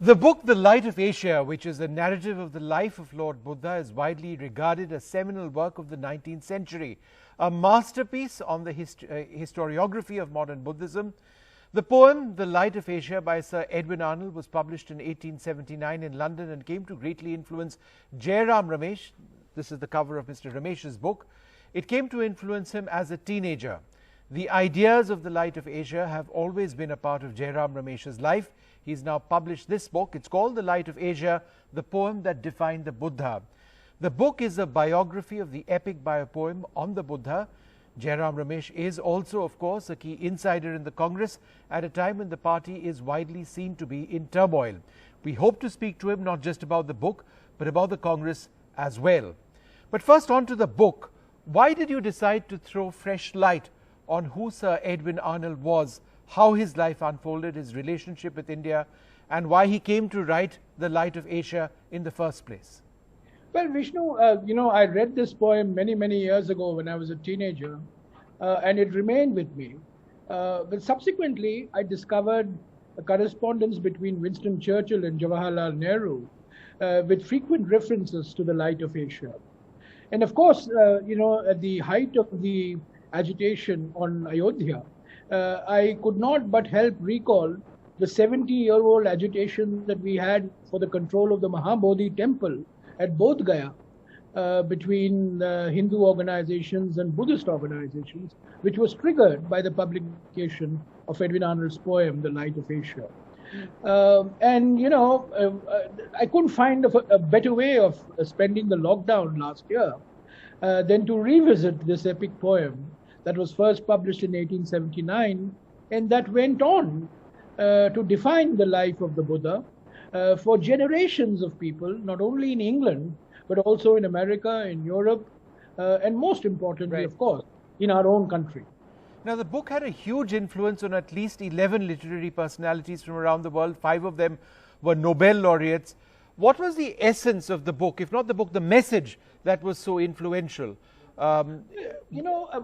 The book The Light of Asia, which is a narrative of the life of Lord Buddha, is widely regarded a seminal work of the 19th century, a masterpiece on the historiography of modern Buddhism. The poem The Light of Asia by Sir Edwin Arnold was published in 1879 in London and came to greatly influence Jairam Ramesh. This is the cover of Mr. Ramesh's book. It came to influence him as a teenager. The ideas of The Light of Asia have always been a part of Jairam Ramesh's life. He's now published this book. It's called The Light of Asia, the poem that defined the Buddha. The book is a biography of the epic biopoem on the Buddha. Jairam Ramesh is also, of course, a key insider in the Congress at a time when the party is widely seen to be in turmoil. We hope to speak to him not just about the book, but about the Congress as well. But first, on to the book. Why did you decide to throw fresh light on who Sir Edwin Arnold was, how his life unfolded, his relationship with India, and why he came to write The Light of Asia in the first place? Well, Vishnu, I read this poem many years ago when I was a teenager, and it remained with me. But subsequently, I discovered a correspondence between Winston Churchill and Jawaharlal Nehru with frequent references to the Light of Asia. And of course, at the height of the agitation on Ayodhya, I could not but help recall the 70-year-old agitation that we had for the control of the Mahabodhi temple at Bodh Gaya between Hindu organizations and Buddhist organizations, which was triggered by the publication of Edwin Arnold's poem, The Light of Asia. I couldn't find a better way of spending the lockdown last year than to revisit this epic poem that was first published in 1879 and that went on to define the life of the Buddha for generations of people, not only in England, but also in America, in Europe, and most importantly, of course, in our own country. Now, the book had a huge influence on at least 11 literary personalities from around the world. 5 of them were Nobel laureates. What was the essence of the book, if not the book, the message that was so influential?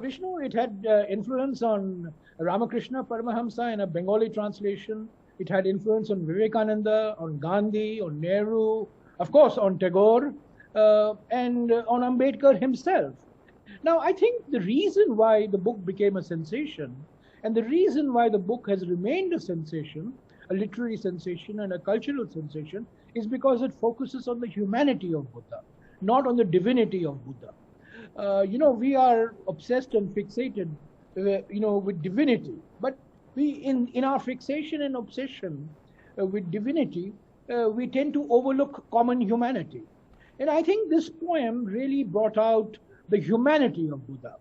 Vishnu, it had influence on Ramakrishna Paramahamsa in a Bengali translation. It had influence on Vivekananda, on Gandhi, on Nehru, of course on Tagore, and on Ambedkar himself. Now, I think the reason why the book became a sensation, and the reason why the book has remained a sensation, a literary sensation and a cultural sensation, is because it focuses on the humanity of Buddha, not on the divinity of Buddha. We are obsessed and fixated, with divinity. But we, in our fixation and obsession with divinity, we tend to overlook common humanity. And I think this poem really brought out the humanity of Buddha,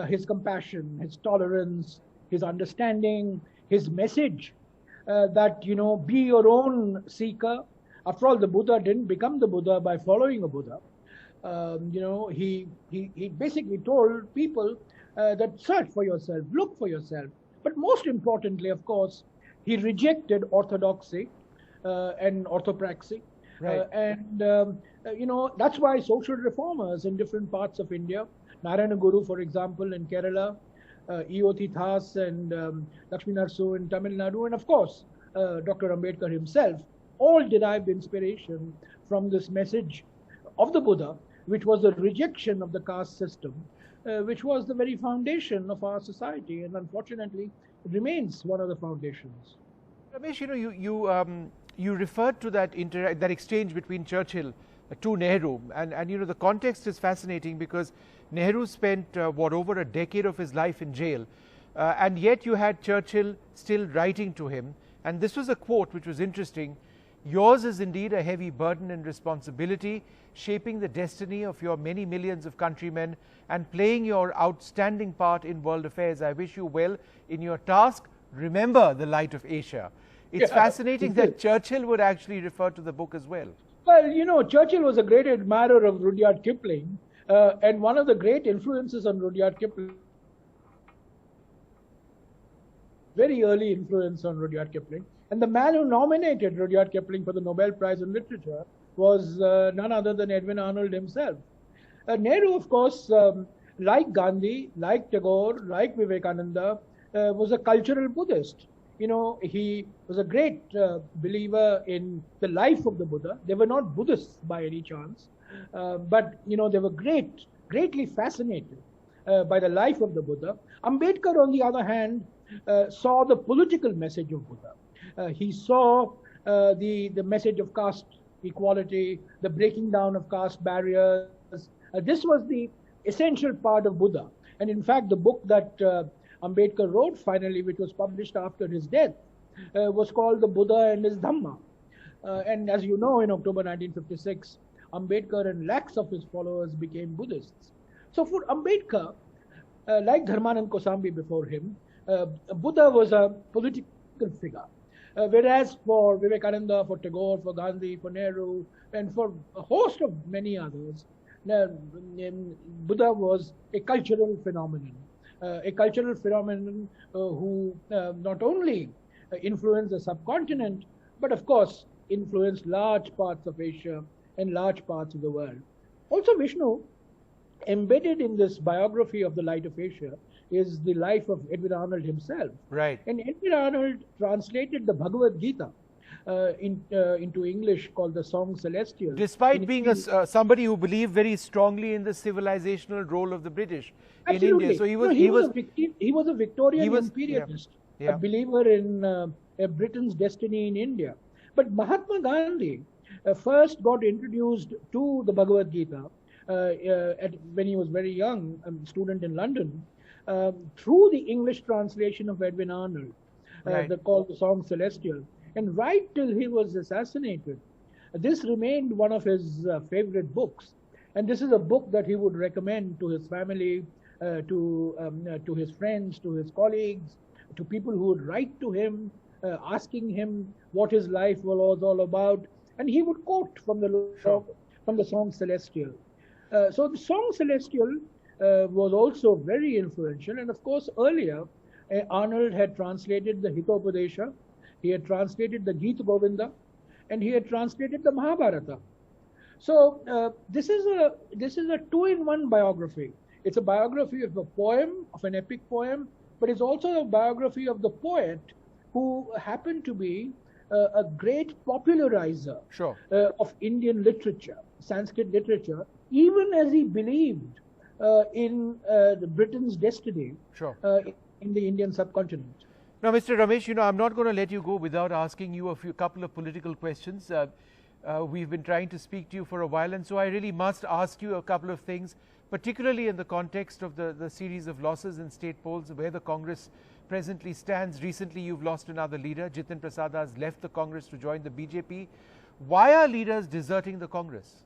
his compassion, his tolerance, his understanding, his message that, be your own seeker. After all, the Buddha didn't become the Buddha by following a Buddha. He basically told people that search for yourself, look for yourself. But most importantly, of course, he rejected orthodoxy and orthopraxy. That's why social reformers in different parts of India, Narayana Guru, for example, in Kerala, E.O.T. Thas and Lakshmi Narsu in Tamil Nadu, and of course, Dr. Ambedkar himself, all derived inspiration from this message of the Buddha, which was a rejection of the caste system, which was the very foundation of our society, and unfortunately, it remains one of the foundations. Ramesh, you referred to that exchange between Churchill to Nehru, and the context is fascinating because Nehru spent over a decade of his life in jail, and yet you had Churchill still writing to him, and this was a quote which was interesting. Yours is indeed a heavy burden and responsibility, shaping the destiny of your many millions of countrymen and playing your outstanding part in world affairs. I wish you well in your task. Remember the Light of Asia. It's fascinating that Churchill would actually refer to the book as well. Well, Churchill was a great admirer of Rudyard Kipling, and one of the great influences on Rudyard Kipling, very early influence on Rudyard Kipling. And the man who nominated Rudyard Kipling for the Nobel Prize in Literature was none other than Edwin Arnold himself. Nehru, of course, like Gandhi, like Tagore, like Vivekananda, was a cultural Buddhist. he was a great believer in the life of the Buddha. They were not Buddhists by any chance, but they were greatly fascinated by the life of the Buddha. Ambedkar, on the other hand, saw the political message of Buddha. He saw the message of caste equality, the breaking down of caste barriers. This was the essential part of Buddha. And in fact, the book that Ambedkar wrote finally, which was published after his death, was called The Buddha and His Dhamma. And as you know, in October 1956, Ambedkar and lakhs of his followers became Buddhists. So for Ambedkar, like Dharmanand Kosambi before him, Buddha was a political figure. Whereas for Vivekananda, for Tagore, for Gandhi, for Nehru, and for a host of many others, Buddha was a cultural phenomenon. Who not only influenced the subcontinent, but of course influenced large parts of Asia and large parts of the world. Also, Vishnu, embedded in this biography of the Light of Asia is the life of Edwin Arnold himself. Right. And Edwin Arnold translated the Bhagavad Gita into English, called the Song Celestial. Despite being somebody who believed very strongly in the civilizational role of the British in India. So he was a Victorian imperialist, a believer in Britain's destiny in India. But Mahatma Gandhi first got introduced to the Bhagavad Gita when he was very young, a student in London, through the English translation of Edwin Arnold, called the Song Celestial. And right till he was assassinated, this remained one of his favorite books. And this is a book that he would recommend to his family, to his friends, to his colleagues, to people who would write to him, asking him what his life was all about. And he would quote from the Song Celestial. So the Song Celestial was also very influential. And of course, earlier, Arnold had translated the Hitopadesha, he had translated the Gita Govinda, and he had translated the Mahabharata. So this is a two-in-one biography. It's a biography of a poem, of an epic poem, but it's also a biography of the poet who happened to be a great popularizer of Indian literature, Sanskrit literature, even as he believed in Britain's destiny in the Indian subcontinent. Now, Mr. Ramesh, I'm not going to let you go without asking you a couple of political questions. We've been trying to speak to you for a while, and so I really must ask you a couple of things, particularly in the context of the series of losses in state polls, where the Congress presently stands. Recently, you've lost another leader. Jitin Prasad has left the Congress to join the BJP. Why are leaders deserting the Congress?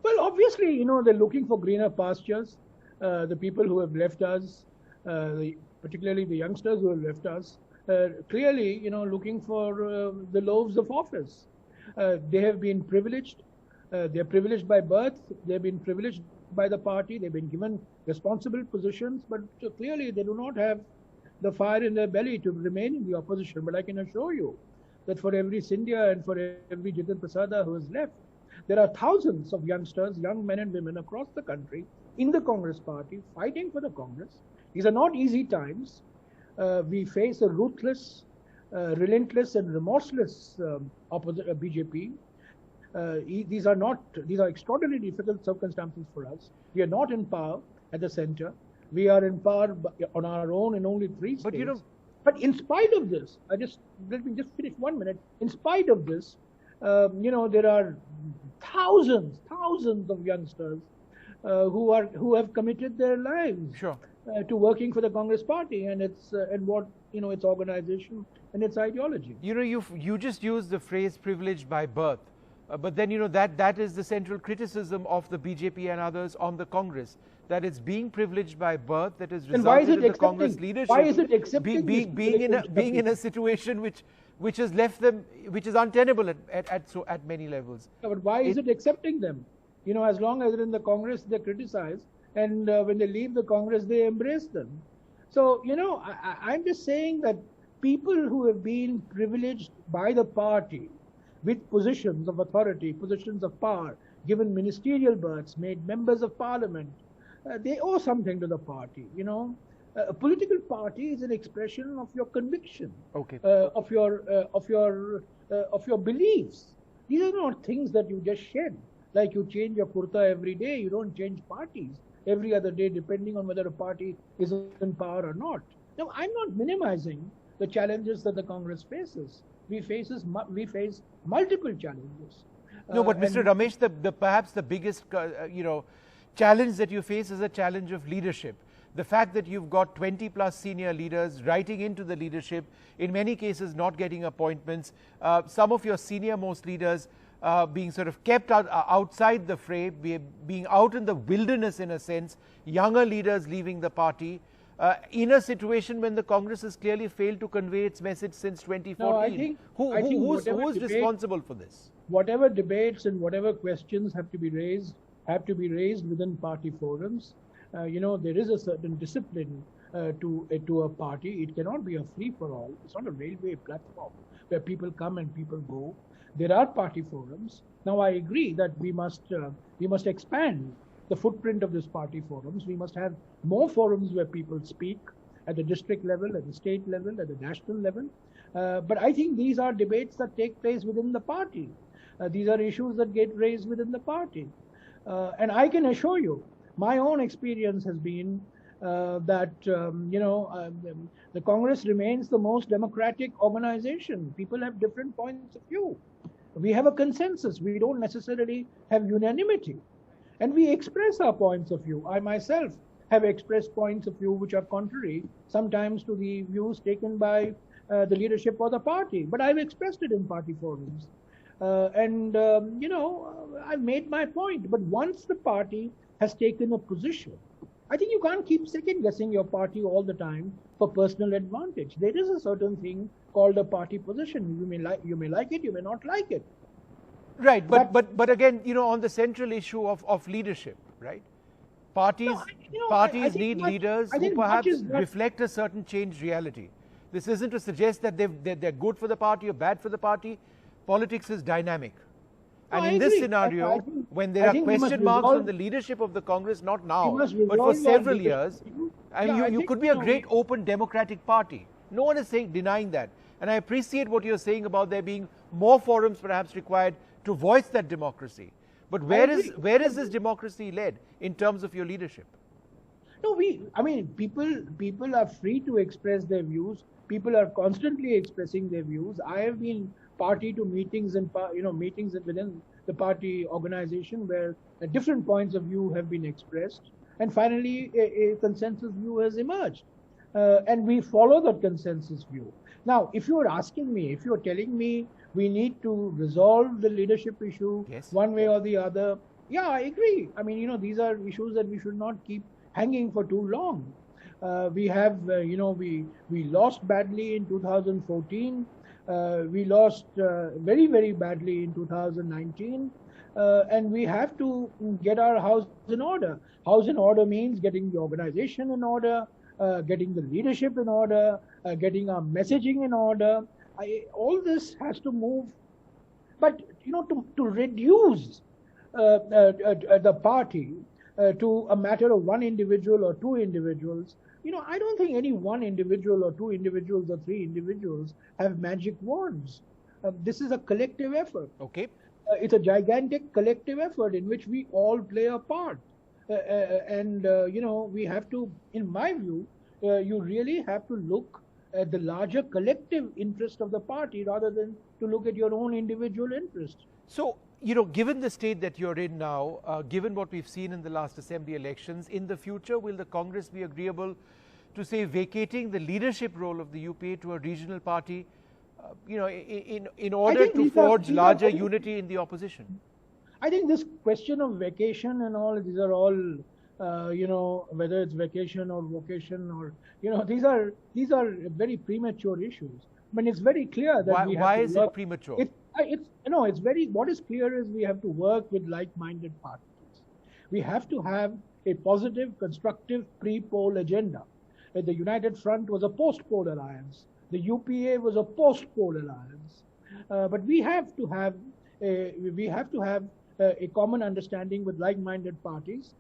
Well, obviously, they're looking for greener pastures. The people who have left us, particularly the youngsters who have left us, clearly, looking for the loaves of office. They have been privileged. They're privileged by birth. They've been privileged by the party. They've been given responsible positions, but clearly they do not have the fire in their belly to remain in the opposition. But I can assure you that for every Scindia and for every Jitin Prasada who has left, there are thousands of youngsters, young men and women across the country in the Congress party fighting for the Congress. These are not easy times. We face a ruthless, relentless and remorseless BJP. These are extraordinarily difficult circumstances for us. We are not in power at the center. We are in power on our own in only 3 states. But in spite of this, let me just finish 1 minute. In spite of this, there are thousands of youngsters who have committed their lives to working for the Congress party and its organization and its ideology. You just used the phrase "privileged by birth," but then that is the central criticism of the BJP and others on the Congress, that it's being privileged by birth that has resulted in the Congress leadership. Why is it accepting being in a situation which has left them, which is untenable at many levels? But why is it accepting them? As long as they're in the Congress, they criticize, and when they leave the Congress, they embrace them. So, I'm just saying that people who have been privileged by the party with positions of authority, positions of power, given ministerial berths, made members of parliament, they owe something to the party. A political party is an expression of your conviction, Okay. of your beliefs. These are not things that you just shed. Like you change your kurta every day, you don't change parties every other day, depending on whether a party is in power or not. Now, I'm not minimizing the challenges that the Congress faces. We face multiple challenges. No, but Mr. Ramesh, perhaps the biggest challenge that you face is a challenge of leadership. The fact that you've got 20 plus senior leaders writing into the leadership, in many cases not getting appointments, some of your senior most leaders being sort of kept outside the fray, being out in the wilderness in a sense, younger leaders leaving the party, in a situation when the Congress has clearly failed to convey its message since 2014. No, who's responsible for this? Whatever debates and whatever questions have to be raised within party forums. There is a certain discipline to a party. It cannot be a free-for-all. It's not a railway platform where people come and people go. There are party forums. Now, I agree that we must expand the footprint of this party forums. We must have more forums where people speak at the district level, at the state level, at the national level. But I think these are debates that take place within the party. These are issues that get raised within the party. And I can assure you, my own experience has been that the Congress remains the most democratic organization. People have different points of view. We have a consensus. We don't necessarily have unanimity. And we express our points of view. I myself have expressed points of view which are contrary sometimes to the views taken by the leadership of the party. But I've expressed it in party forums. I've made my point. But once the party has taken a position, I think you can't keep second-guessing your party all the time for personal advantage. There is a certain thing called a party position. You may like it, you may not like it. Right, but again, on the central issue of leadership, right? Parties need leaders who perhaps reflect a certain changed reality. This isn't to suggest that they're good for the party or bad for the party. Politics is dynamic. And in this scenario, when there are question marks on the leadership of the Congress, not now, but for several years, you could be a great open democratic party. No one is denying that. And I appreciate what you're saying about there being more forums perhaps required to voice that democracy. But where is this democracy led in terms of your leadership? No, people are free to express their views. People are constantly expressing their views. I have been party to meetings and meetings within the party organization where different points of view have been expressed, and finally a consensus view has emerged, and we follow that consensus view. Now, if you're telling me we need to resolve the leadership issue one way or the other, yeah, I agree. These are issues that we should not keep hanging for too long. We lost badly in 2014. We lost very, very badly in 2019. And we have to get our house in order. House in order means getting the organization in order, getting the leadership in order, getting our messaging in order. All this has to move. But, to reduce the party to a matter of one individual or two individuals, I don't think any one individual or two individuals or three individuals have magic wands. This is a collective effort. Okay. It's a gigantic collective effort in which we all play a part. We have to, in my view, you really have to look at the larger collective interest of the party rather than to look at your own individual interest. So, given the state that you're in now, given what we've seen in the last assembly elections, in the future, will the Congress be agreeable to, say, vacating the leadership role of the UPA to a regional party, in order to forge larger unity in the opposition? I think this question of vacation and all, these are all, whether it's vacation or vocation or, these are very premature issues. It's very clear that why is it premature? What is clear is we have to work with like-minded parties. We have to have a positive, constructive pre-poll agenda. The United Front was a post-poll alliance. The UPA was a post-poll alliance. But we have to have a common understanding with like-minded parties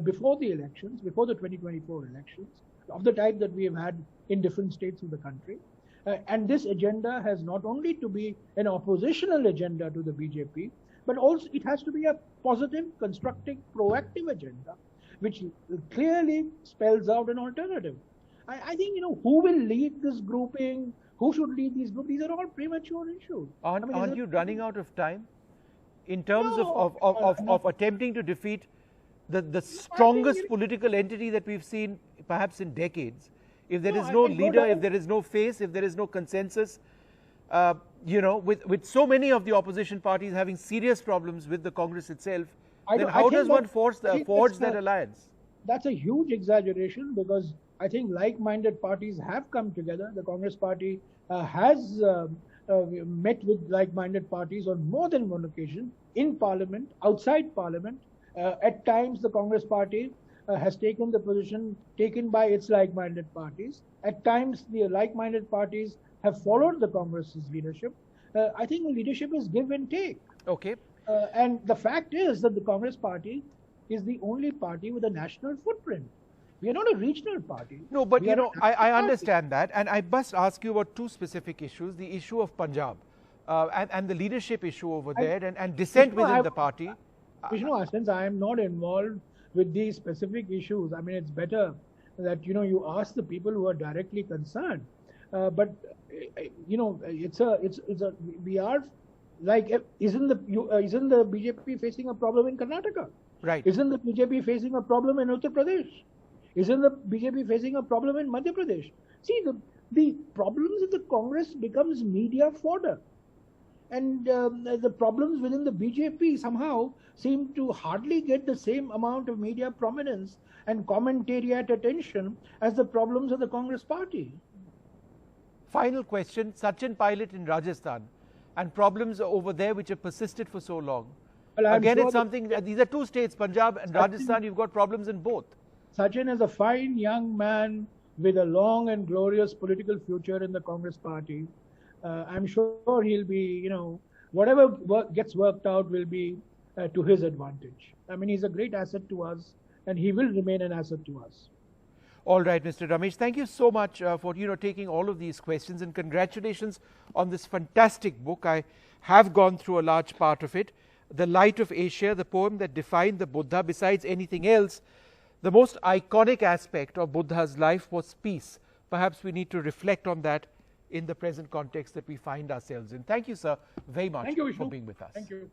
before the elections, before the 2024 elections, of the type that we have had in different states of the country. And this agenda has not only to be an oppositional agenda to the BJP, but also it has to be a positive, constructive, proactive agenda, which clearly spells out an alternative. I think, who will lead this grouping, who should lead these groups, these are all premature issues. Aren't you running out of time in terms of attempting to defeat the strongest political entity that we've seen perhaps in decades? If there is no leader, if there is no face, if there is no consensus, with so many of the opposition parties having serious problems with the Congress itself, then how does one forge that alliance? That's a huge exaggeration, because I think like-minded parties have come together. The Congress party has met with like-minded parties on more than one occasion, in Parliament, outside Parliament. At times, the Congress party has taken the position taken by its like-minded parties. At times, the like-minded parties have followed the Congress's leadership. I think the leadership is give and take. Okay. And the fact is that the Congress party is the only party with a national footprint. We are not a regional party. No, but I understand that, and I must ask you about two specific issues: the issue of Punjab and the leadership issue over there, and dissent within the party. Vishnu, since I am not involved with these specific issues, I mean, it's better that you ask the people who are directly concerned. But we are like, isn't the BJP facing a problem in Karnataka? Right. Isn't the BJP facing a problem in Uttar Pradesh? Isn't the BJP facing a problem in Madhya Pradesh? See, the problems of the Congress becomes media fodder. And the problems within the BJP somehow seem to hardly get the same amount of media prominence and commentariat attention as the problems of the Congress party. Final question: Sachin Pilot in Rajasthan and problems over there which have persisted for so long. Well, again, it's something, these are two states, Punjab and Rajasthan, you've got problems in both. Sachin is a fine young man with a long and glorious political future in the Congress party. I'm sure he'll be, whatever gets worked out will be to his advantage. I mean, he's a great asset to us, and he will remain an asset to us. All right, Mr. Ramesh, thank you so much for taking all of these questions, and congratulations on this fantastic book. I have gone through a large part of it. The Light of Asia, the poem that defined the Buddha. Besides anything else, the most iconic aspect of Buddha's life was peace. Perhaps we need to reflect on that in the present context that we find ourselves in. Thank you, sir, very much for being with us. Thank you.